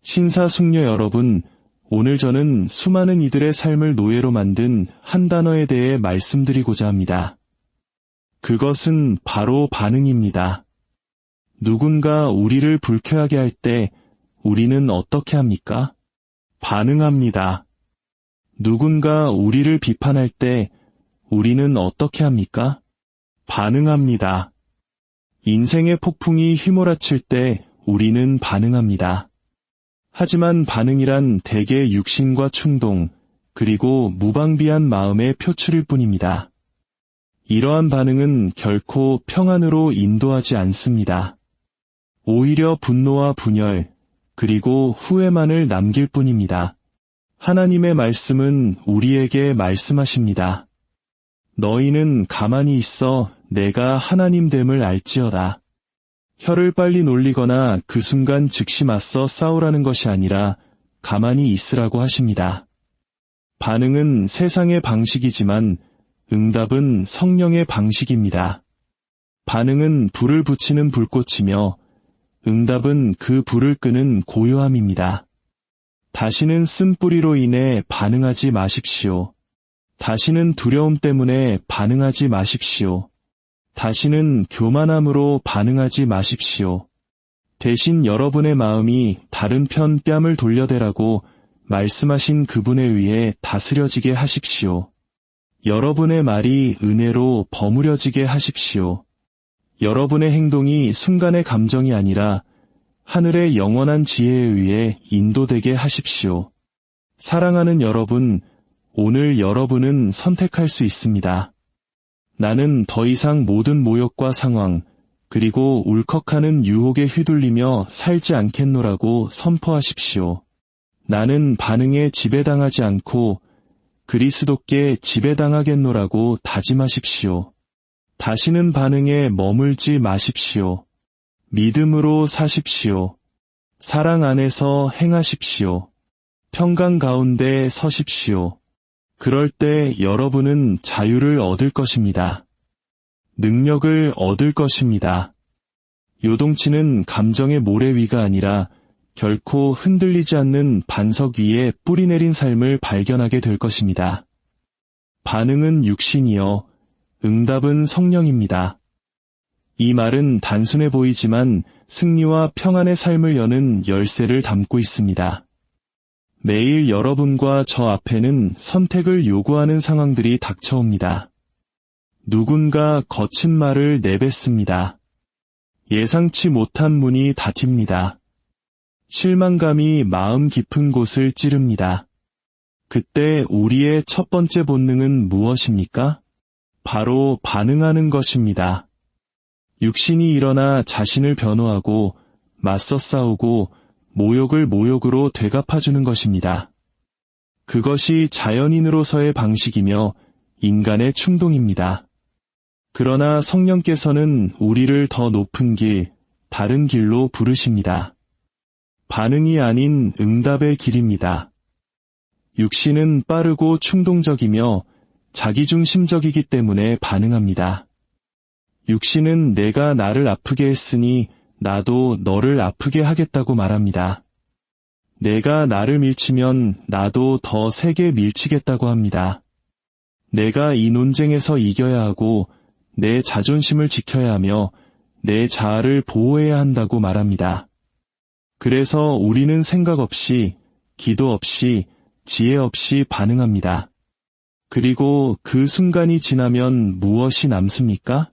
신사숙녀 여러분, 오늘 저는 수많은 이들의 삶을 노예로 만든 한 단어에 대해 말씀드리고자 합니다. 그것은 바로 반응입니다. 누군가 우리를 불쾌하게 할 때 우리는 어떻게 합니까? 반응합니다. 누군가 우리를 비판할 때 우리는 어떻게 합니까? 반응합니다. 인생의 폭풍이 휘몰아칠 때 우리는 반응합니다. 하지만 반응이란 대개 육신과 충동, 그리고 무방비한 마음의 표출일 뿐입니다. 이러한 반응은 결코 평안으로 인도하지 않습니다. 오히려 분노와 분열, 그리고 후회만을 남길 뿐입니다. 하나님의 말씀은 우리에게 말씀하십니다. 너희는 가만히 있어 내가 하나님됨을 알지어다. 혀를 빨리 놀리거나 그 순간 즉시 맞서 싸우라는 것이 아니라 가만히 있으라고 하십니다. 반응은 세상의 방식이지만 응답은 성령의 방식입니다. 반응은 불을 붙이는 불꽃이며 응답은 그 불을 끄는 고요함입니다. 다시는 쓴뿌리로 인해 반응하지 마십시오. 다시는 두려움 때문에 반응하지 마십시오. 다시는 교만함으로 반응하지 마십시오. 대신 여러분의 마음이 다른 편 뺨을 돌려대라고 말씀하신 그분에 의해 다스려지게 하십시오. 여러분의 말이 은혜로 버무려지게 하십시오. 여러분의 행동이 순간의 감정이 아니라 하늘의 영원한 지혜에 의해 인도되게 하십시오. 사랑하는 여러분, 오늘 여러분은 선택할 수 있습니다. 나는 더 이상 모든 모욕과 상황, 그리고 울컥하는 유혹에 휘둘리며 살지 않겠노라고 선포하십시오. 나는 반응에 지배당하지 않고 그리스도께 지배당하겠노라고 다짐하십시오. 다시는 반응에 머물지 마십시오. 믿음으로 사십시오. 사랑 안에서 행하십시오. 평강 가운데 서십시오. 그럴 때 여러분은 자유를 얻을 것입니다. 능력을 얻을 것입니다. 요동치는 감정의 모래 위가 아니라 결코 흔들리지 않는 반석 위에 뿌리 내린 삶을 발견하게 될 것입니다. 반응은 육신이요, 응답은 성령입니다. 이 말은 단순해 보이지만 승리와 평안의 삶을 여는 열쇠를 담고 있습니다. 매일 여러분과 저 앞에는 선택을 요구하는 상황들이 닥쳐옵니다. 누군가 거친 말을 내뱉습니다. 예상치 못한 문이 닫힙니다. 실망감이 마음 깊은 곳을 찌릅니다. 그때 우리의 첫 번째 본능은 무엇입니까? 바로 반응하는 것입니다. 육신이 일어나 자신을 변호하고 맞서 싸우고 모욕을 모욕으로 되갚아주는 것입니다. 그것이 자연인으로서의 방식이며 인간의 충동입니다. 그러나 성령께서는 우리를 더 높은 길, 다른 길로 부르십니다. 반응이 아닌 응답의 길입니다. 육신은 빠르고 충동적이며 자기중심적이기 때문에 반응합니다. 육신은 내가 나를 아프게 했으니 나도 너를 아프게 하겠다고 말합니다. 내가 나를 밀치면 나도 더 세게 밀치겠다고 합니다. 내가 이 논쟁에서 이겨야 하고 내 자존심을 지켜야 하며 내 자아를 보호해야 한다고 말합니다. 그래서 우리는 생각 없이, 기도 없이, 지혜 없이 반응합니다. 그리고 그 순간이 지나면 무엇이 남습니까?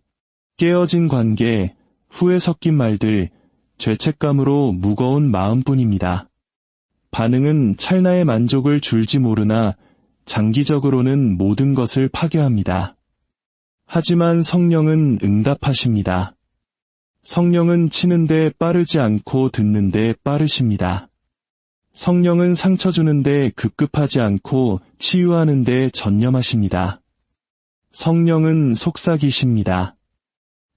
깨어진 관계, 후회 섞인 말들, 죄책감으로 무거운 마음뿐입니다. 반응은 찰나의 만족을 줄지 모르나 장기적으로는 모든 것을 파괴합니다. 하지만 성령은 응답하십니다. 성령은 치는데 빠르지 않고 듣는데 빠르십니다. 성령은 상처 주는데 급급하지 않고 치유하는데 전념하십니다. 성령은 속삭이십니다.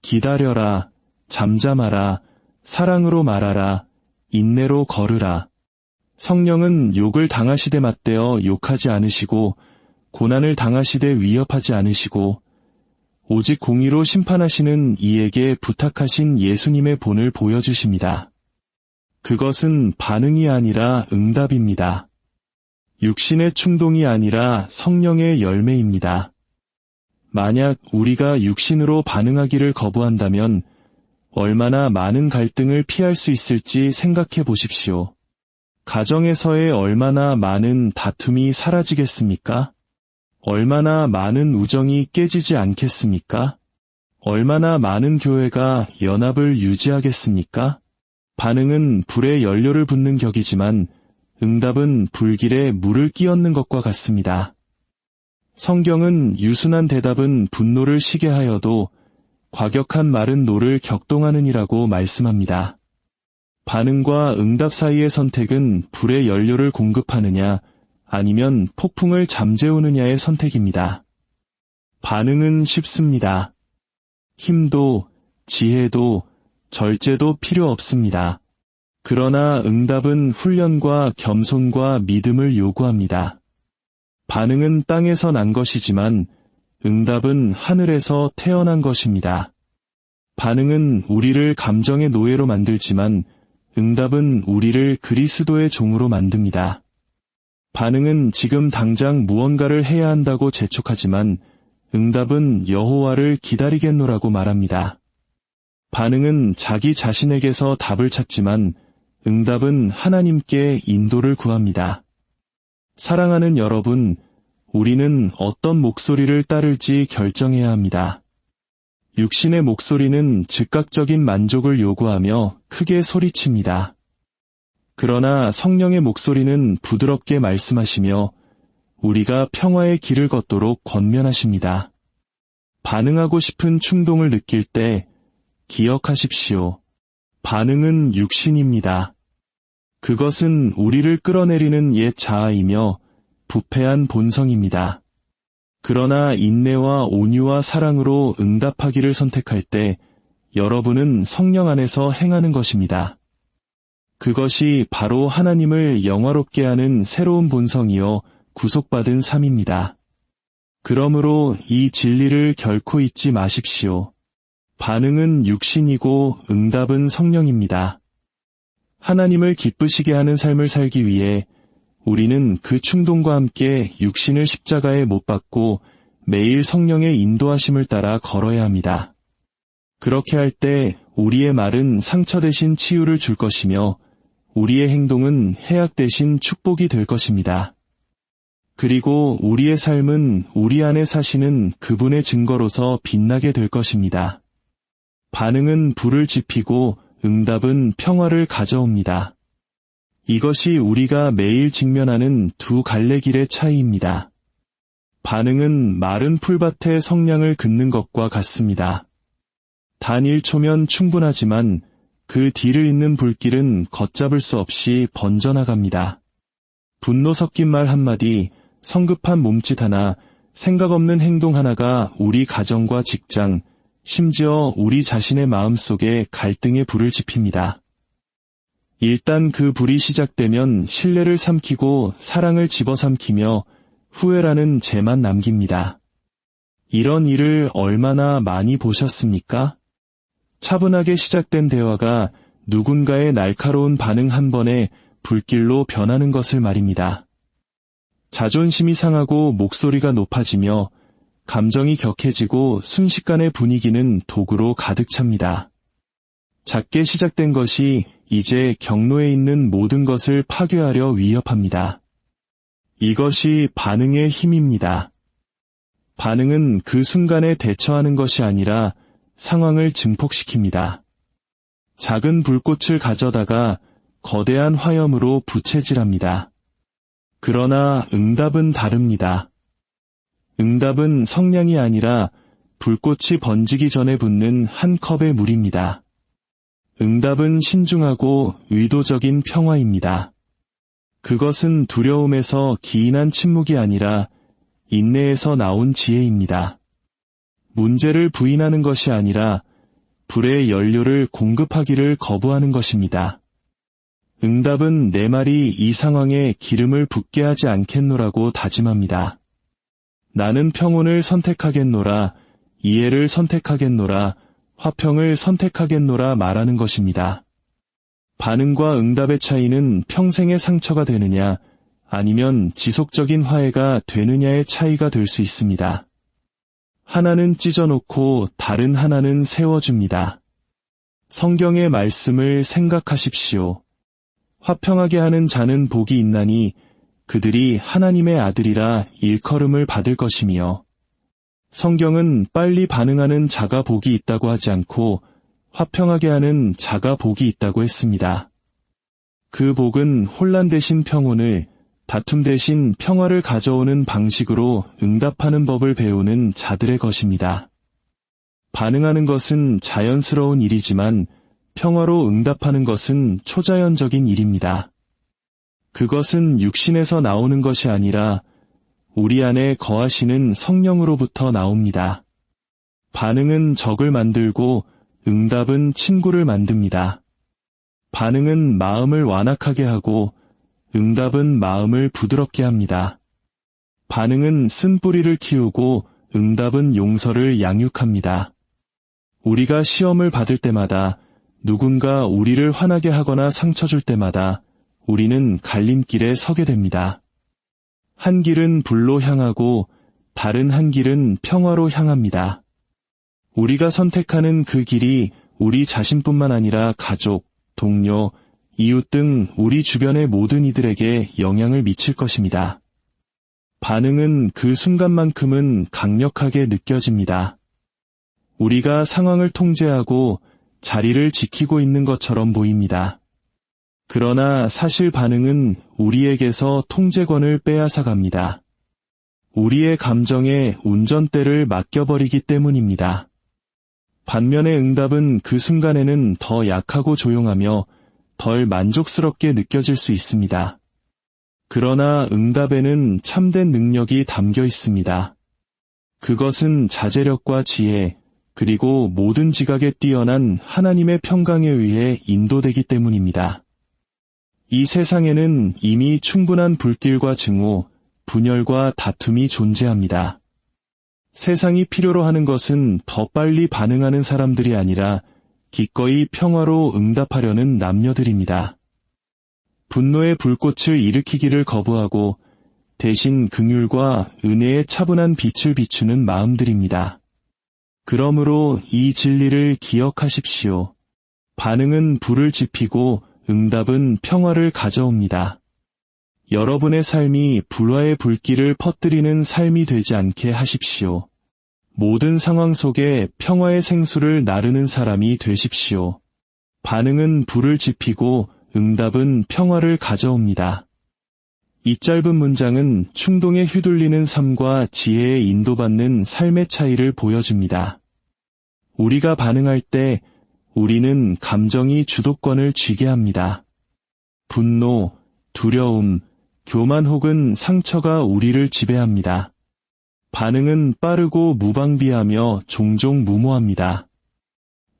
기다려라, 잠잠하라, 사랑으로 말하라, 인내로 걸으라. 성령은 욕을 당하시되 맞대어 욕하지 않으시고 고난을 당하시되 위협하지 않으시고 오직 공의로 심판하시는 이에게 부탁하신 예수님의 본을 보여주십니다. 그것은 반응이 아니라 응답입니다. 육신의 충동이 아니라 성령의 열매입니다. 만약 우리가 육신으로 반응하기를 거부한다면 얼마나 많은 갈등을 피할 수 있을지 생각해 보십시오. 가정에서의 얼마나 많은 다툼이 사라지겠습니까? 얼마나 많은 우정이 깨지지 않겠습니까? 얼마나 많은 교회가 연합을 유지하겠습니까? 반응은 불에 연료를 붓는 격이지만 응답은 불길에 물을 끼얹는 것과 같습니다. 성경은 유순한 대답은 분노를 시게 하여도 과격한 말은 노를 격동하느니라고 말씀합니다. 반응과 응답 사이의 선택은 불의 연료를 공급하느냐 아니면 폭풍을 잠재우느냐의 선택입니다. 반응은 쉽습니다. 힘도 지혜도 절제도 필요 없습니다. 그러나 응답은 훈련과 겸손과 믿음을 요구합니다. 반응은 땅에서 난 것이지만 응답은 하늘에서 태어난 것입니다. 반응은 우리를 감정의 노예로 만들지만 응답은 우리를 그리스도의 종으로 만듭니다. 반응은 지금 당장 무언가를 해야 한다고 재촉하지만 응답은 여호와를 기다리겠노라고 말합니다. 반응은 자기 자신에게서 답을 찾지만 응답은 하나님께 인도를 구합니다. 사랑하는 여러분, 우리는 어떤 목소리를 따를지 결정해야 합니다. 육신의 목소리는 즉각적인 만족을 요구하며 크게 소리칩니다. 그러나 성령의 목소리는 부드럽게 말씀하시며 우리가 평화의 길을 걷도록 권면하십니다. 반응하고 싶은 충동을 느낄 때 기억하십시오. 반응은 육신입니다. 그것은 우리를 끌어내리는 옛 자아이며 부패한 본성입니다. 그러나 인내와 온유와 사랑으로 응답하기를 선택할 때 여러분은 성령 안에서 행하는 것입니다. 그것이 바로 하나님을 영화롭게 하는 새로운 본성이요 구속받은 삶입니다. 그러므로 이 진리를 결코 잊지 마십시오. 반응은 육신이고 응답은 성령입니다. 하나님을 기쁘시게 하는 삶을 살기 위해 우리는 그 충동과 함께 육신을 십자가에 못 박고 매일 성령의 인도하심을 따라 걸어야 합니다. 그렇게 할 때 우리의 말은 상처 대신 치유를 줄 것이며 우리의 행동은 해악 대신 축복이 될 것입니다. 그리고 우리의 삶은 우리 안에 사시는 그분의 증거로서 빛나게 될 것입니다. 반응은 불을 지피고 응답은 평화를 가져옵니다. 이것이 우리가 매일 직면하는 두 갈래 길의 차이입니다. 반응은 마른 풀밭에 성냥을 긋는 것과 같습니다. 단 1초면 충분하지만 그 뒤를 잇는 불길은 걷잡을 수 없이 번져나갑니다. 분노 섞인 말 한마디, 성급한 몸짓 하나, 생각 없는 행동 하나가 우리 가정과 직장, 심지어 우리 자신의 마음속에 갈등의 불을 지핍니다. 일단 그 불이 시작되면 신뢰를 삼키고 사랑을 집어삼키며 후회라는 죄만 남깁니다. 이런 일을 얼마나 많이 보셨습니까? 차분하게 시작된 대화가 누군가의 날카로운 반응 한 번에 불길로 변하는 것을 말입니다. 자존심이 상하고 목소리가 높아지며 감정이 격해지고 순식간에 분위기는 독으로 가득 찹니다. 작게 시작된 것이 이제 경로에 있는 모든 것을 파괴하려 위협합니다. 이것이 반응의 힘입니다. 반응은 그 순간에 대처하는 것이 아니라 상황을 증폭시킵니다. 작은 불꽃을 가져다가 거대한 화염으로 부채질합니다. 그러나 응답은 다릅니다. 응답은 성냥이 아니라 불꽃이 번지기 전에 붓는 한 컵의 물입니다. 응답은 신중하고 의도적인 평화입니다. 그것은 두려움에서 기인한 침묵이 아니라 인내에서 나온 지혜입니다. 문제를 부인하는 것이 아니라 불의 연료를 공급하기를 거부하는 것입니다. 응답은 내 말이 이 상황에 기름을 붓게 하지 않겠노라고 다짐합니다. 나는 평온을 선택하겠노라, 이해를 선택하겠노라, 화평을 선택하겠노라 말하는 것입니다. 반응과 응답의 차이는 평생의 상처가 되느냐, 아니면 지속적인 화해가 되느냐의 차이가 될 수 있습니다. 하나는 찢어놓고 다른 하나는 세워줍니다. 성경의 말씀을 생각하십시오. 화평하게 하는 자는 복이 있나니 그들이 하나님의 아들이라 일컬음을 받을 것이며, 성경은 빨리 반응하는 자가 복이 있다고 하지 않고 화평하게 하는 자가 복이 있다고 했습니다. 그 복은 혼란 대신 평온을, 다툼 대신 평화를 가져오는 방식으로 응답하는 법을 배우는 자들의 것입니다. 반응하는 것은 자연스러운 일이지만 평화로 응답하는 것은 초자연적인 일입니다. 그것은 육신에서 나오는 것이 아니라 우리 안에 거하시는 성령으로부터 나옵니다. 반응은 적을 만들고 응답은 친구를 만듭니다. 반응은 마음을 완악하게 하고 응답은 마음을 부드럽게 합니다. 반응은 쓴뿌리를 키우고 응답은 용서를 양육합니다. 우리가 시험을 받을 때마다, 누군가 우리를 화나게 하거나 상처 줄 때마다 우리는 갈림길에 서게 됩니다. 한 길은 불로 향하고 다른 한 길은 평화로 향합니다. 우리가 선택하는 그 길이 우리 자신뿐만 아니라 가족, 동료, 이웃 등 우리 주변의 모든 이들에게 영향을 미칠 것입니다. 반응은 그 순간만큼은 강력하게 느껴집니다. 우리가 상황을 통제하고 자리를 지키고 있는 것처럼 보입니다. 그러나 사실 반응은 우리에게서 통제권을 빼앗아갑니다. 우리의 감정에 운전대를 맡겨버리기 때문입니다. 반면에 응답은 그 순간에는 더 약하고 조용하며 덜 만족스럽게 느껴질 수 있습니다. 그러나 응답에는 참된 능력이 담겨 있습니다. 그것은 자제력과 지혜, 그리고 모든 지각에 뛰어난 하나님의 평강에 의해 인도되기 때문입니다. 이 세상에는 이미 충분한 불길과 증오, 분열과 다툼이 존재합니다. 세상이 필요로 하는 것은 더 빨리 반응하는 사람들이 아니라 기꺼이 평화로 응답하려는 남녀들입니다. 분노의 불꽃을 일으키기를 거부하고 대신 긍휼과 은혜의 차분한 빛을 비추는 마음들입니다. 그러므로 이 진리를 기억하십시오. 반응은 불을 지피고 응답은 평화를 가져옵니다. 여러분의 삶이 불화의 불길을 퍼뜨리는 삶이 되지 않게 하십시오. 모든 상황 속에 평화의 생수를 나르는 사람이 되십시오. 반응은 불을 지피고 응답은 평화를 가져옵니다. 이 짧은 문장은 충동에 휘둘리는 삶과 지혜에 인도받는 삶의 차이를 보여줍니다. 우리가 반응할 때 우리는 감정이 주도권을 쥐게 합니다. 분노, 두려움, 교만 혹은 상처가 우리를 지배합니다. 반응은 빠르고 무방비하며 종종 무모합니다.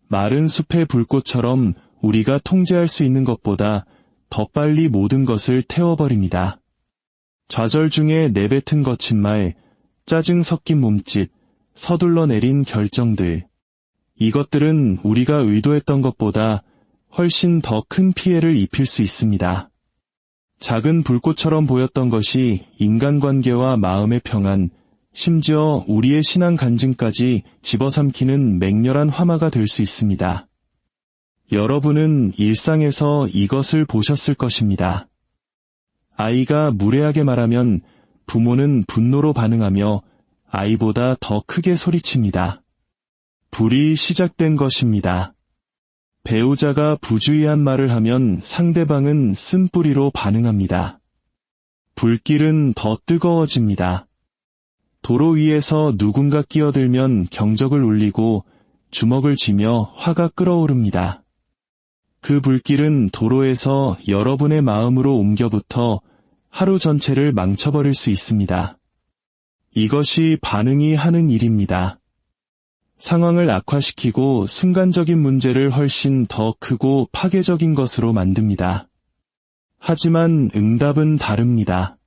마른 숲의 불꽃처럼 우리가 통제할 수 있는 것보다 더 빨리 모든 것을 태워버립니다. 좌절 중에 내뱉은 거친 말, 짜증 섞인 몸짓, 서둘러 내린 결정들. 이것들은 우리가 의도했던 것보다 훨씬 더 큰 피해를 입힐 수 있습니다. 작은 불꽃처럼 보였던 것이 인간관계와 마음의 평안, 심지어 우리의 신앙 간증까지 집어삼키는 맹렬한 화마가 될 수 있습니다. 여러분은 일상에서 이것을 보셨을 것입니다. 아이가 무례하게 말하면 부모는 분노로 반응하며 아이보다 더 크게 소리칩니다. 불이 시작된 것입니다. 배우자가 부주의한 말을 하면 상대방은 쓴뿌리로 반응합니다. 불길은 더 뜨거워집니다. 도로 위에서 누군가 끼어들면 경적을 울리고 주먹을 쥐며 화가 끓어오릅니다. 그 불길은 도로에서 여러분의 마음으로 옮겨붙어 하루 전체를 망쳐버릴 수 있습니다. 이것이 반응이 하는 일입니다. 상황을 악화시키고 순간적인 문제를 훨씬 더 크고 파괴적인 것으로 만듭니다. 하지만 응답은 다릅니다.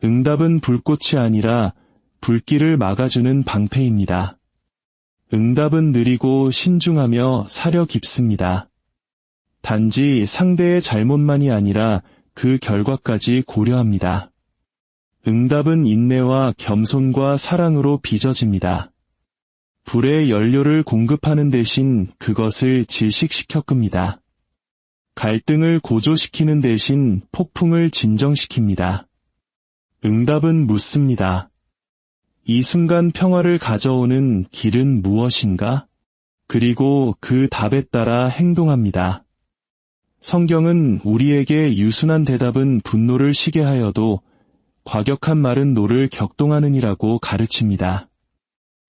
응답은 불꽃이 아니라 불길을 막아주는 방패입니다. 응답은 느리고 신중하며 사려 깊습니다. 단지 상대의 잘못만이 아니라 그 결과까지 고려합니다. 응답은 인내와 겸손과 사랑으로 빚어집니다. 불에 연료를 공급하는 대신 그것을 질식시켜 끕니다. 갈등을 고조시키는 대신 폭풍을 진정시킵니다. 응답은 묻습니다. 이 순간 평화를 가져오는 길은 무엇인가? 그리고 그 답에 따라 행동합니다. 성경은 우리에게 유순한 대답은 분노를 쉬게 하여도 과격한 말은 노를 격동하느니라고 가르칩니다.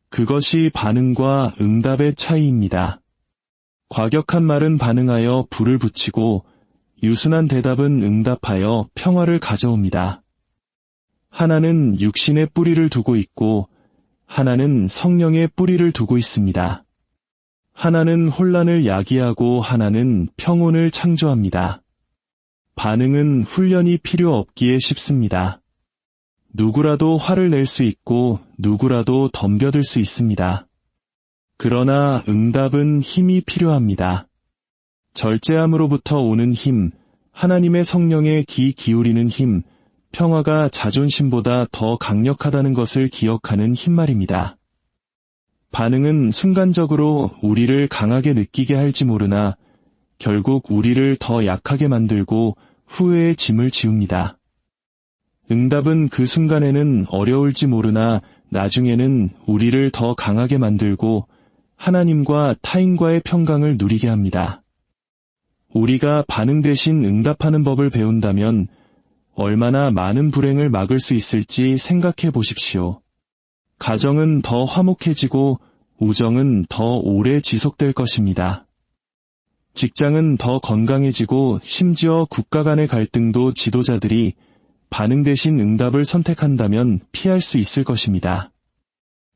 그것이 반응과 응답의 차이입니다. 과격한 말은 반응하여 불을 붙이고 유순한 대답은 응답하여 평화를 가져옵니다. 하나는 육신의 뿌리를 두고 있고 하나는 성령의 뿌리를 두고 있습니다. 하나는 혼란을 야기하고 하나는 평온을 창조합니다. 반응은 훈련이 필요 없기에 쉽습니다. 누구라도 화를 낼 수 있고 누구라도 덤벼들 수 있습니다. 그러나 응답은 힘이 필요합니다. 절제함으로부터 오는 힘, 하나님의 성령에 귀 기울이는 힘, 평화가 자존심보다 더 강력하다는 것을 기억하는 힘 말입니다. 반응은 순간적으로 우리를 강하게 느끼게 할지 모르나 결국 우리를 더 약하게 만들고 후회의 짐을 지웁니다. 응답은 그 순간에는 어려울지 모르나 나중에는 우리를 더 강하게 만들고 하나님과 타인과의 평강을 누리게 합니다. 우리가 반응 대신 응답하는 법을 배운다면 얼마나 많은 불행을 막을 수 있을지 생각해 보십시오. 가정은 더 화목해지고 우정은 더 오래 지속될 것입니다. 직장은 더 건강해지고 심지어 국가 간의 갈등도 지도자들이 반응 대신 응답을 선택한다면 피할 수 있을 것입니다.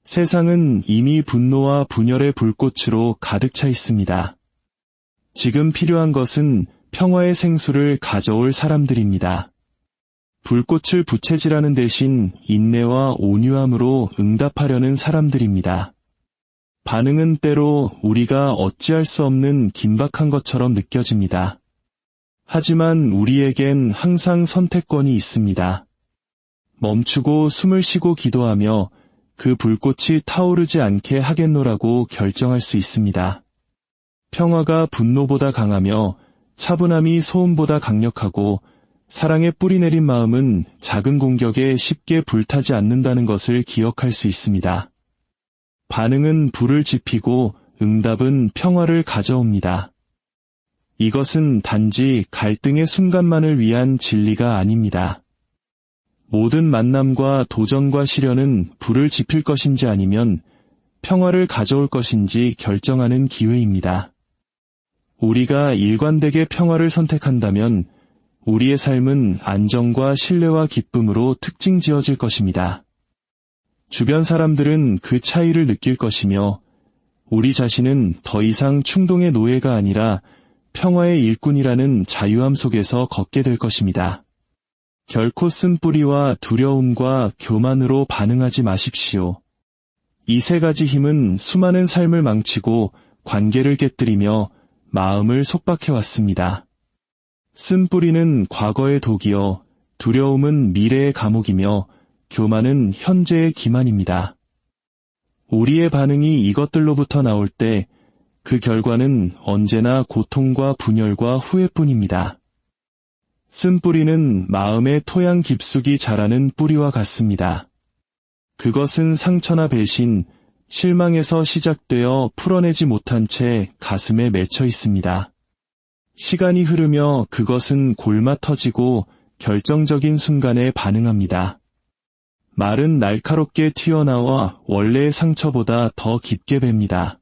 세상은 이미 분노와 분열의 불꽃으로 가득 차 있습니다. 지금 필요한 것은 평화의 생수를 가져올 사람들입니다. 불꽃을 부채질하는 대신 인내와 온유함으로 응답하려는 사람들입니다. 반응은 때로 우리가 어찌할 수 없는 긴박한 것처럼 느껴집니다. 하지만 우리에겐 항상 선택권이 있습니다. 멈추고 숨을 쉬고 기도하며 그 불꽃이 타오르지 않게 하겠노라고 결정할 수 있습니다. 평화가 분노보다 강하며 차분함이 소음보다 강력하고 사랑에 뿌리 내린 마음은 작은 공격에 쉽게 불타지 않는다는 것을 기억할 수 있습니다. 반응은 불을 지피고 응답은 평화를 가져옵니다. 이것은 단지 갈등의 순간만을 위한 진리가 아닙니다. 모든 만남과 도전과 시련은 불을 지필 것인지 아니면 평화를 가져올 것인지 결정하는 기회입니다. 우리가 일관되게 평화를 선택한다면 우리의 삶은 안정과 신뢰와 기쁨으로 특징 지어질 것입니다. 주변 사람들은 그 차이를 느낄 것이며 우리 자신은 더 이상 충동의 노예가 아니라 평화의 일꾼이라는 자유함 속에서 걷게 될 것입니다. 결코 쓴뿌리와 두려움과 교만으로 반응하지 마십시오. 이 세 가지 힘은 수많은 삶을 망치고 관계를 깨뜨리며 마음을 속박해왔습니다. 쓴뿌리는 과거의 독이요, 두려움은 미래의 감옥이며 교만은 현재의 기만입니다. 우리의 반응이 이것들로부터 나올 때 그 결과는 언제나 고통과 분열과 후회뿐입니다. 쓴뿌리는 마음의 토양 깊숙이 자라는 뿌리와 같습니다. 그것은 상처나 배신, 실망에서 시작되어 풀어내지 못한 채 가슴에 맺혀 있습니다. 시간이 흐르며 그것은 골마 터지고 결정적인 순간에 반응합니다. 말은 날카롭게 튀어나와 원래의 상처보다 더 깊게 뱄니다.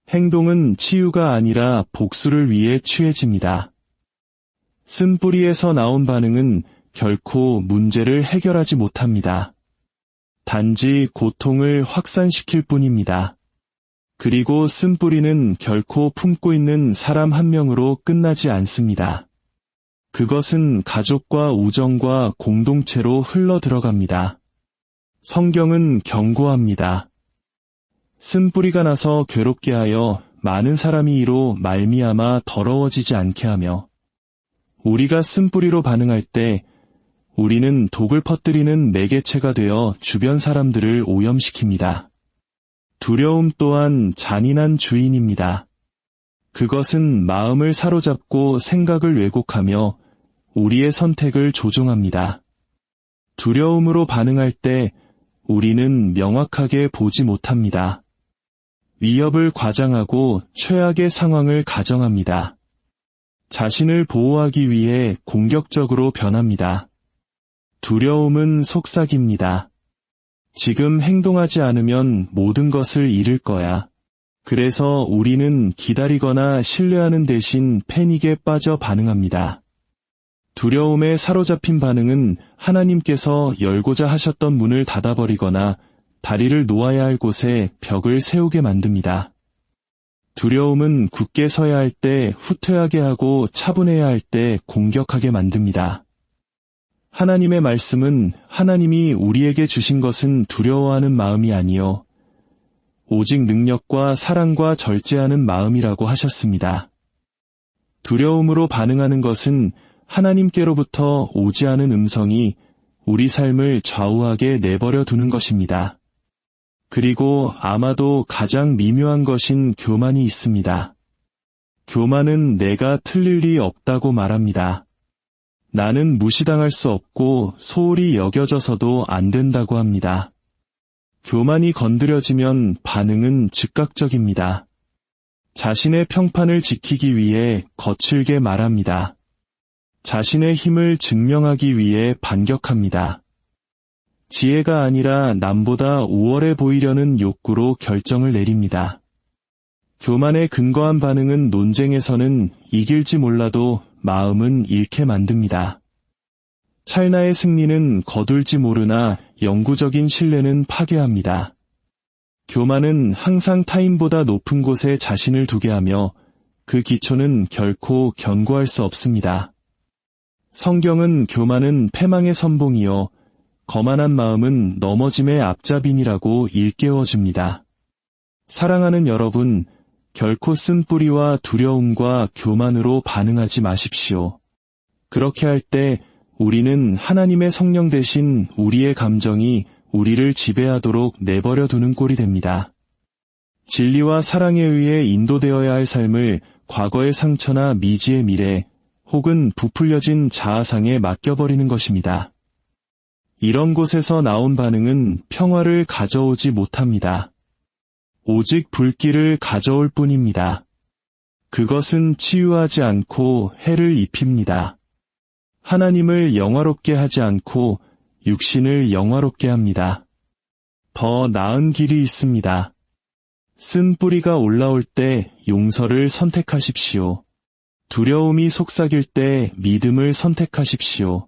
행동은 치유가 아니라 복수를 위해 취해집니다. 쓴뿌리에서 나온 반응은 결코 문제를 해결하지 못합니다. 단지 고통을 확산시킬 뿐입니다. 그리고 쓴뿌리는 결코 품고 있는 사람 한 명으로 끝나지 않습니다. 그것은 가족과 우정과 공동체로 흘러 들어갑니다. 성경은 경고합니다. 쓴뿌리가 나서 괴롭게 하여 많은 사람이 이로 말미암아 더러워지지 않게 하며, 우리가 쓴뿌리로 반응할 때 우리는 독을 퍼뜨리는 매개체가 되어 주변 사람들을 오염시킵니다. 두려움 또한 잔인한 주인입니다. 그것은 마음을 사로잡고 생각을 왜곡하며 우리의 선택을 조종합니다. 두려움으로 반응할 때 우리는 명확하게 보지 못합니다. 위협을 과장하고 최악의 상황을 가정합니다. 자신을 보호하기 위해 공격적으로 변합니다. 두려움은 속삭입니다. 지금 행동하지 않으면 모든 것을 잃을 거야. 그래서 우리는 기다리거나 신뢰하는 대신 패닉에 빠져 반응합니다. 두려움에 사로잡힌 반응은 하나님께서 열고자 하셨던 문을 닫아버리거나 다리를 놓아야 할 곳에 벽을 세우게 만듭니다. 두려움은 굳게 서야 할 때 후퇴하게 하고 차분해야 할 때 공격하게 만듭니다. 하나님의 말씀은 하나님이 우리에게 주신 것은 두려워하는 마음이 아니요 오직 능력과 사랑과 절제하는 마음이라고 하셨습니다. 두려움으로 반응하는 것은 하나님께로부터 오지 않은 음성이 우리 삶을 좌우하게 내버려 두는 것입니다. 그리고 아마도 가장 미묘한 것인 교만이 있습니다. 교만은 내가 틀릴 리 없다고 말합니다. 나는 무시당할 수 없고 소홀히 여겨져서도 안 된다고 합니다. 교만이 건드려지면 반응은 즉각적입니다. 자신의 평판을 지키기 위해 거칠게 말합니다. 자신의 힘을 증명하기 위해 반격합니다. 지혜가 아니라 남보다 우월해 보이려는 욕구로 결정을 내립니다. 교만에 근거한 반응은 논쟁에서는 이길지 몰라도 마음은 잃게 만듭니다. 찰나의 승리는 거둘지 모르나 영구적인 신뢰는 파괴합니다. 교만은 항상 타인보다 높은 곳에 자신을 두게 하며 그 기초는 결코 견고할 수 없습니다. 성경은 교만은 패망의 선봉이요 거만한 마음은 넘어짐의 앞잡인이라고 일깨워줍니다. 사랑하는 여러분, 결코 쓴뿌리와 두려움과 교만으로 반응하지 마십시오. 그렇게 할 때 우리는 하나님의 성령 대신 우리의 감정이 우리를 지배하도록 내버려 두는 꼴이 됩니다. 진리와 사랑에 의해 인도되어야 할 삶을 과거의 상처나 미지의 미래 혹은 부풀려진 자아상에 맡겨버리는 것입니다. 이런 곳에서 나온 반응은 평화를 가져오지 못합니다. 오직 불길을 가져올 뿐입니다. 그것은 치유하지 않고 해를 입힙니다. 하나님을 영화롭게 하지 않고 육신을 영화롭게 합니다. 더 나은 길이 있습니다. 쓴 뿌리가 올라올 때 용서를 선택하십시오. 두려움이 속삭일 때 믿음을 선택하십시오.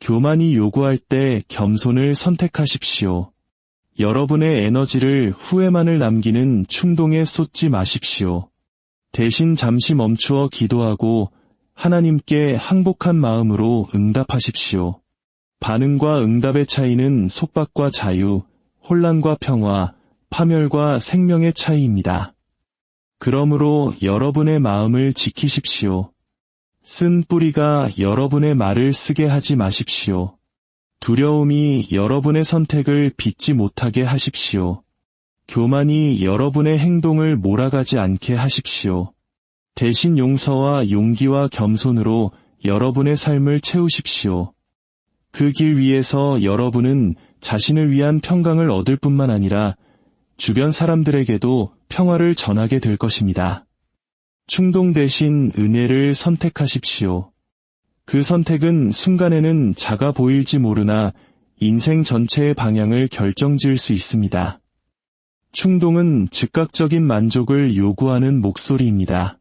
교만이 요구할 때 겸손을 선택하십시오. 여러분의 에너지를 후회만을 남기는 충동에 쏟지 마십시오. 대신 잠시 멈추어 기도하고 하나님께 항복한 마음으로 응답하십시오. 반응과 응답의 차이는 속박과 자유, 혼란과 평화, 파멸과 생명의 차이입니다. 그러므로 여러분의 마음을 지키십시오. 쓴 뿌리가 여러분의 말을 쓰게 하지 마십시오. 두려움이 여러분의 선택을 빚지 못하게 하십시오. 교만이 여러분의 행동을 몰아가지 않게 하십시오. 대신 용서와 용기와 겸손으로 여러분의 삶을 채우십시오. 그 길 위에서 여러분은 자신을 위한 평강을 얻을 뿐만 아니라 주변 사람들에게도 평화를 전하게 될 것입니다. 충동 대신 은혜를 선택하십시오. 그 선택은 순간에는 작아 보일지 모르나 인생 전체의 방향을 결정지을 수 있습니다. 충동은 즉각적인 만족을 요구하는 목소리입니다.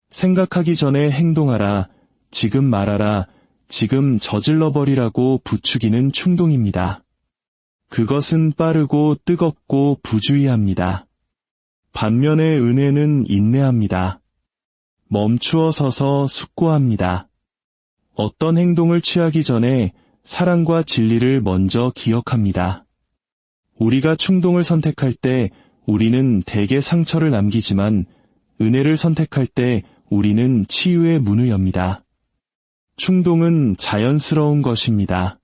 생각하기 전에 행동하라, 지금 말하라, 지금 저질러버리라고 부추기는 충동입니다. 그것은 빠르고 뜨겁고 부주의합니다. 반면에 은혜는 인내합니다. 멈추어 서서 숙고합니다. 어떤 행동을 취하기 전에 사랑과 진리를 먼저 기억합니다. 우리가 충동을 선택할 때 우리는 대개 상처를 남기지만 은혜를 선택할 때 우리는 치유의 문을 엽니다. 충동은 자연스러운 것입니다.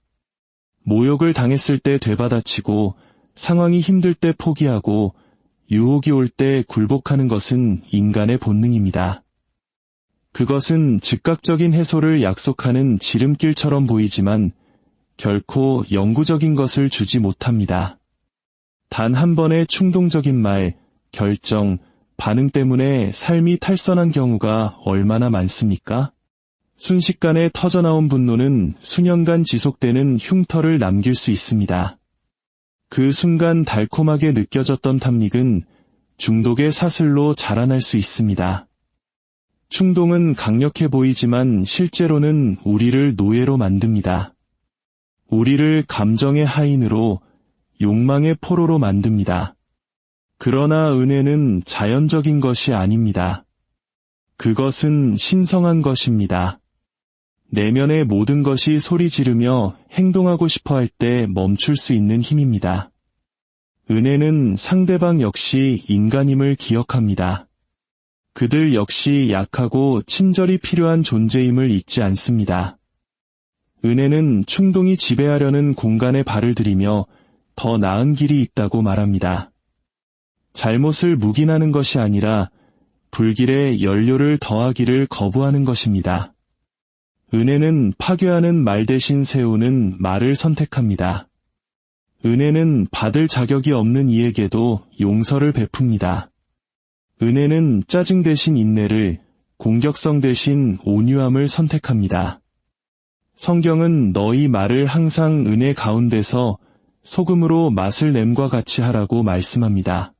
모욕을 당했을 때 되받아치고 상황이 힘들 때 포기하고 유혹이 올 때 굴복하는 것은 인간의 본능입니다. 그것은 즉각적인 해소를 약속하는 지름길처럼 보이지만 결코 영구적인 것을 주지 못합니다. 단 한 번의 충동적인 말, 결정, 반응 때문에 삶이 탈선한 경우가 얼마나 많습니까? 순식간에 터져나온 분노는 수년간 지속되는 흉터를 남길 수 있습니다. 그 순간 달콤하게 느껴졌던 탐닉은 중독의 사슬로 자라날 수 있습니다. 충동은 강력해 보이지만 실제로는 우리를 노예로 만듭니다. 우리를 감정의 하인으로, 욕망의 포로로 만듭니다. 그러나 은혜는 자연적인 것이 아닙니다. 그것은 신성한 것입니다. 내면의 모든 것이 소리 지르며 행동하고 싶어 할 때 멈출 수 있는 힘입니다. 은혜는 상대방 역시 인간임을 기억합니다. 그들 역시 약하고 친절이 필요한 존재임을 잊지 않습니다. 은혜는 충동이 지배하려는 공간에 발을 들이며 더 나은 길이 있다고 말합니다. 잘못을 묵인하는 것이 아니라 불길에 연료를 더하기를 거부하는 것입니다. 은혜는 파괴하는 말 대신 세우는 말을 선택합니다. 은혜는 받을 자격이 없는 이에게도 용서를 베풉니다. 은혜는 짜증 대신 인내를, 공격성 대신 온유함을 선택합니다. 성경은 너희 말을 항상 은혜 가운데서 소금으로 맛을 냄과 같이 하라고 말씀합니다.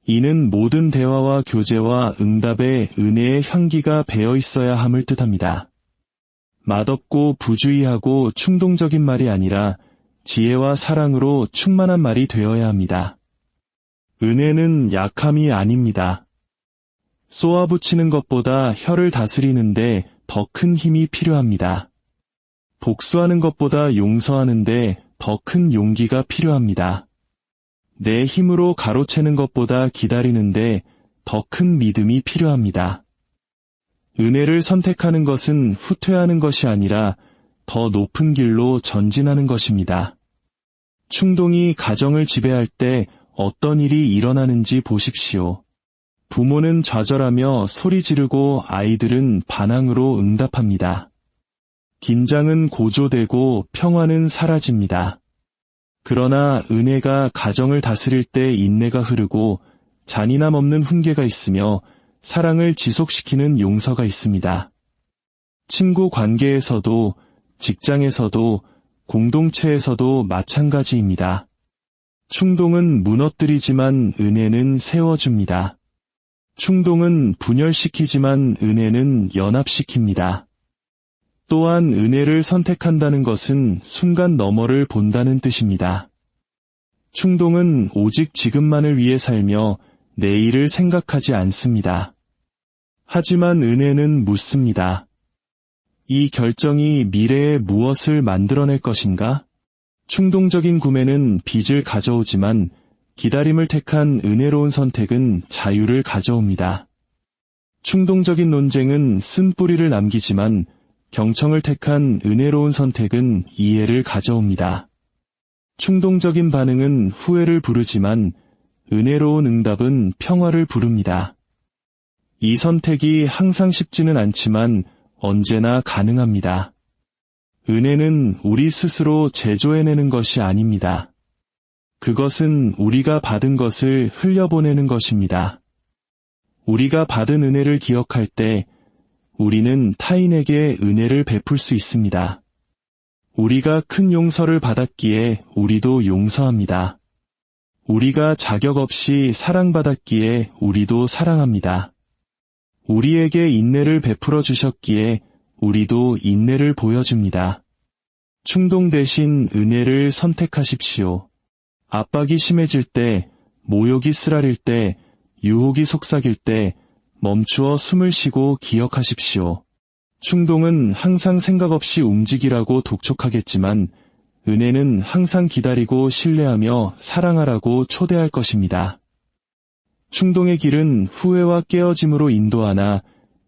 이는 모든 대화와 교제와 응답에 은혜의 향기가 배어 있어야 함을 뜻합니다. 맛없고 부주의하고 충동적인 말이 아니라 지혜와 사랑으로 충만한 말이 되어야 합니다. 은혜는 약함이 아닙니다. 쏘아붙이는 것보다 혀를 다스리는데 더 큰 힘이 필요합니다. 복수하는 것보다 용서하는데 더 큰 용기가 필요합니다. 내 힘으로 가로채는 것보다 기다리는데 더 큰 믿음이 필요합니다. 은혜를 선택하는 것은 후퇴하는 것이 아니라 더 높은 길로 전진하는 것입니다. 충동이 가정을 지배할 때 어떤 일이 일어나는지 보십시오. 부모는 좌절하며 소리 지르고 아이들은 반항으로 응답합니다. 긴장은 고조되고 평화는 사라집니다. 그러나 은혜가 가정을 다스릴 때 인내가 흐르고 잔인함 없는 훈계가 있으며 사랑을 지속시키는 용서가 있습니다. 친구 관계에서도, 직장에서도, 공동체에서도 마찬가지입니다. 충동은 무너뜨리지만 은혜는 세워줍니다. 충동은 분열시키지만 은혜는 연합시킵니다. 또한 은혜를 선택한다는 것은 순간 너머를 본다는 뜻입니다. 충동은 오직 지금만을 위해 살며 내일을 생각하지 않습니다. 하지만 은혜는 묻습니다. 이 결정이 미래에 무엇을 만들어낼 것인가? 충동적인 구매는 빚을 가져오지만 기다림을 택한 은혜로운 선택은 자유를 가져옵니다. 충동적인 논쟁은 쓴뿌리를 남기지만 경청을 택한 은혜로운 선택은 이해를 가져옵니다. 충동적인 반응은 후회를 부르지만 은혜로운 응답은 평화를 부릅니다. 이 선택이 항상 쉽지는 않지만 언제나 가능합니다. 은혜는 우리 스스로 제조해내는 것이 아닙니다. 그것은 우리가 받은 것을 흘려보내는 것입니다. 우리가 받은 은혜를 기억할 때 우리는 타인에게 은혜를 베풀 수 있습니다. 우리가 큰 용서를 받았기에 우리도 용서합니다. 우리가 자격 없이 사랑받았기에 우리도 사랑합니다. 우리에게 인내를 베풀어 주셨기에 우리도 인내를 보여줍니다. 충동 대신 은혜를 선택하십시오. 압박이 심해질 때, 모욕이 쓰라릴 때, 유혹이 속삭일 때 멈추어 숨을 쉬고 기억하십시오. 충동은 항상 생각 없이 움직이라고 독촉하겠지만 은혜는 항상 기다리고 신뢰하며 사랑하라고 초대할 것입니다. 충동의 길은 후회와 깨어짐으로 인도하나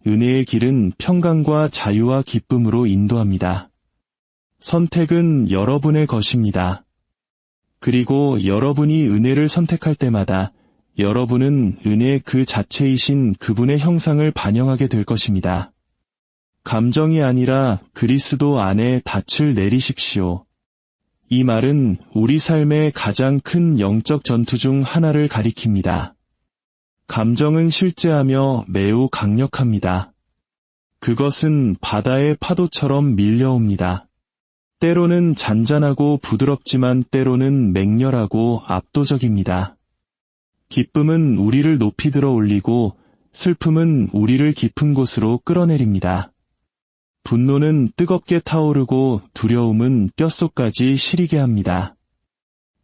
은혜의 길은 평강과 자유와 기쁨으로 인도합니다. 선택은 여러분의 것입니다. 그리고 여러분이 은혜를 선택할 때마다 여러분은 은혜 그 자체이신 그분의 형상을 반영하게 될 것입니다. 감정이 아니라 그리스도 안에 닻을 내리십시오. 이 말은 우리 삶의 가장 큰 영적 전투 중 하나를 가리킵니다. 감정은 실제하며 매우 강력합니다. 그것은 바다의 파도처럼 밀려옵니다. 때로는 잔잔하고 부드럽지만 때로는 맹렬하고 압도적입니다. 기쁨은 우리를 높이 들어 올리고 슬픔은 우리를 깊은 곳으로 끌어내립니다. 분노는 뜨겁게 타오르고 두려움은 뼛속까지 시리게 합니다.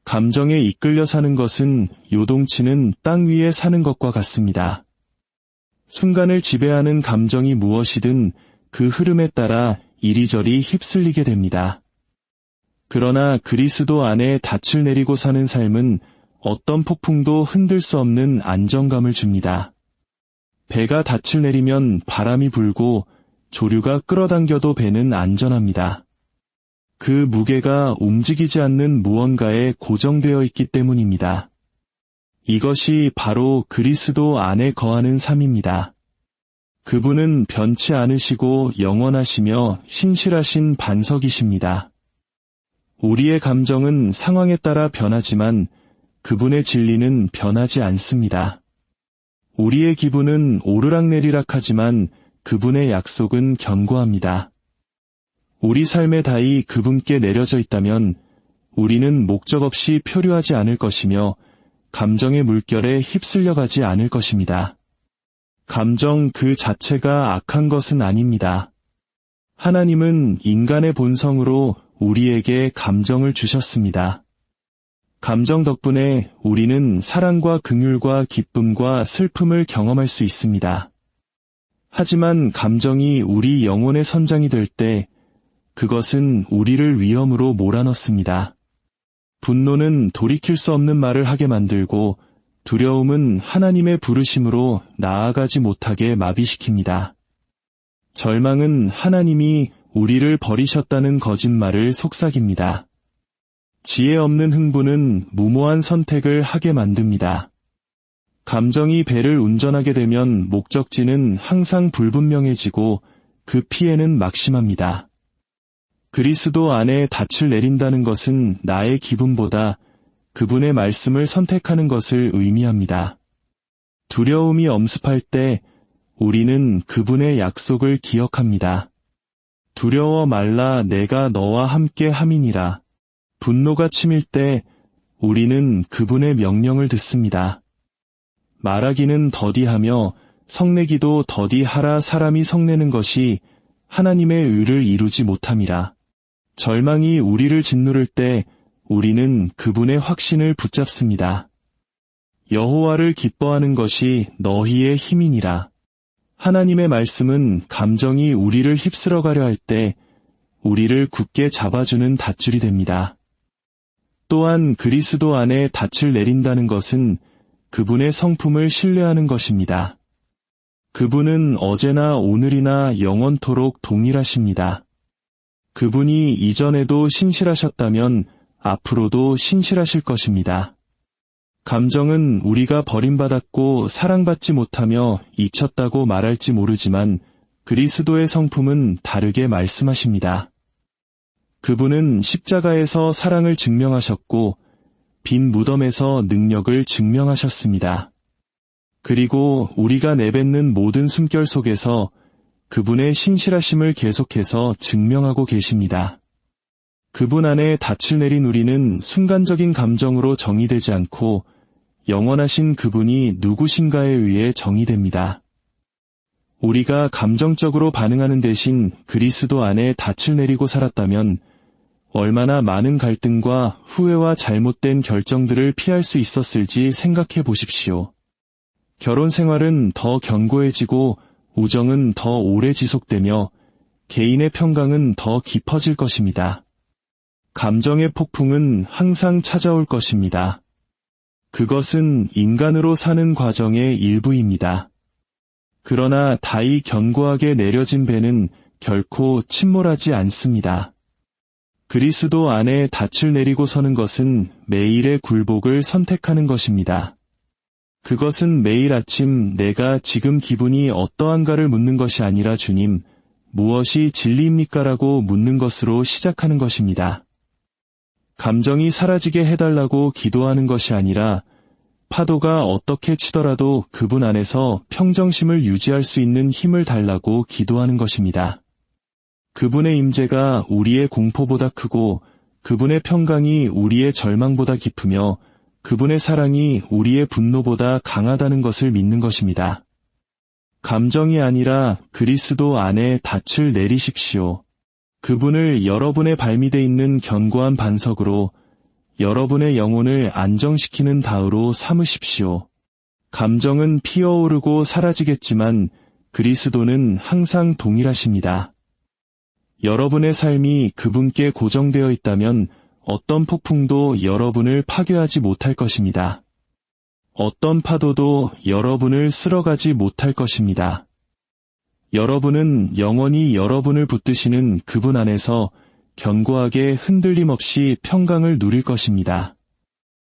감정에 이끌려 사는 것은 요동치는 땅 위에 사는 것과 같습니다. 순간을 지배하는 감정이 무엇이든 그 흐름에 따라 이리저리 휩쓸리게 됩니다. 그러나 그리스도 안에 닻을 내리고 사는 삶은 어떤 폭풍도 흔들 수 없는 안정감을 줍니다. 배가 닻을 내리면 바람이 불고 조류가 끌어당겨도 배는 안전합니다. 그 무게가 움직이지 않는 무언가에 고정되어 있기 때문입니다. 이것이 바로 그리스도 안에 거하는 삶입니다. 그분은 변치 않으시고 영원하시며 신실하신 반석이십니다. 우리의 감정은 상황에 따라 변하지만 그분의 진리는 변하지 않습니다. 우리의 기분은 오르락내리락하지만 그분의 약속은 견고합니다. 우리 삶의 다이 그분께 내려져 있다면 우리는 목적 없이 표류하지 않을 것이며 감정의 물결에 휩쓸려가지 않을 것입니다. 감정 그 자체가 악한 것은 아닙니다. 하나님은 인간의 본성으로 우리에게 감정을 주셨습니다. 감정 덕분에 우리는 사랑과 긍휼과 기쁨과 슬픔을 경험할 수 있습니다. 하지만 감정이 우리 영혼의 선장이 될 때 그것은 우리를 위험으로 몰아넣습니다. 분노는 돌이킬 수 없는 말을 하게 만들고 두려움은 하나님의 부르심으로 나아가지 못하게 마비시킵니다. 절망은 하나님이 우리를 버리셨다는 거짓말을 속삭입니다. 지혜 없는 흥분은 무모한 선택을 하게 만듭니다. 감정이 배를 운전하게 되면 목적지는 항상 불분명해지고 그 피해는 막심합니다. 그리스도 안에 닻을 내린다는 것은 나의 기분보다 그분의 말씀을 선택하는 것을 의미합니다. 두려움이 엄습할 때 우리는 그분의 약속을 기억합니다. 두려워 말라 내가 너와 함께 함이니라. 분노가 치밀 때 우리는 그분의 명령을 듣습니다. 말하기는 더디하며 성내기도 더디하라. 사람이 성내는 것이 하나님의 의를 이루지 못함이라. 절망이 우리를 짓누를 때 우리는 그분의 확신을 붙잡습니다. 여호와를 기뻐하는 것이 너희의 힘이니라. 하나님의 말씀은 감정이 우리를 휩쓸어 가려 할 때 우리를 굳게 잡아주는 밧줄이 됩니다. 또한 그리스도 안에 닻을 내린다는 것은 그분의 성품을 신뢰하는 것입니다. 그분은 어제나 오늘이나 영원토록 동일하십니다. 그분이 이전에도 신실하셨다면 앞으로도 신실하실 것입니다. 감정은 우리가 버림받았고 사랑받지 못하며 잊혔다고 말할지 모르지만 그리스도의 성품은 다르게 말씀하십니다. 그분은 십자가에서 사랑을 증명하셨고 빈 무덤에서 능력을 증명하셨습니다. 그리고 우리가 내뱉는 모든 숨결 속에서 그분의 신실하심을 계속해서 증명하고 계십니다. 그분 안에 닻을 내린 우리는 순간적인 감정으로 정의되지 않고 영원하신 그분이 누구신가에 의해 정의됩니다. 우리가 감정적으로 반응하는 대신 그리스도 안에 닻을 내리고 살았다면 얼마나 많은 갈등과 후회와 잘못된 결정들을 피할 수 있었을지 생각해 보십시오. 결혼 생활은 더 견고해지고 우정은 더 오래 지속되며 개인의 평강은 더 깊어질 것입니다. 감정의 폭풍은 항상 찾아올 것입니다. 그것은 인간으로 사는 과정의 일부입니다. 그러나 다이 견고하게 내려진 배는 결코 침몰하지 않습니다. 그리스도 안에 닻을 내리고 서는 것은 매일의 굴복을 선택하는 것입니다. 그것은 매일 아침 내가 지금 기분이 어떠한가를 묻는 것이 아니라 주님, 무엇이 진리입니까? 라고 묻는 것으로 시작하는 것입니다. 감정이 사라지게 해달라고 기도하는 것이 아니라 파도가 어떻게 치더라도 그분 안에서 평정심을 유지할 수 있는 힘을 달라고 기도하는 것입니다. 그분의 임재가 우리의 공포보다 크고 그분의 평강이 우리의 절망보다 깊으며 그분의 사랑이 우리의 분노보다 강하다는 것을 믿는 것입니다. 감정이 아니라 그리스도 안에 닻을 내리십시오. 그분을 여러분의 발밑에 있는 견고한 반석으로 여러분의 영혼을 안정시키는 다으로 삼으십시오. 감정은 피어오르고 사라지겠지만 그리스도는 항상 동일하십니다. 여러분의 삶이 그분께 고정되어 있다면 어떤 폭풍도 여러분을 파괴하지 못할 것입니다. 어떤 파도도 여러분을 쓸어가지 못할 것입니다. 여러분은 영원히 여러분을 붙드시는 그분 안에서 견고하게 흔들림 없이 평강을 누릴 것입니다.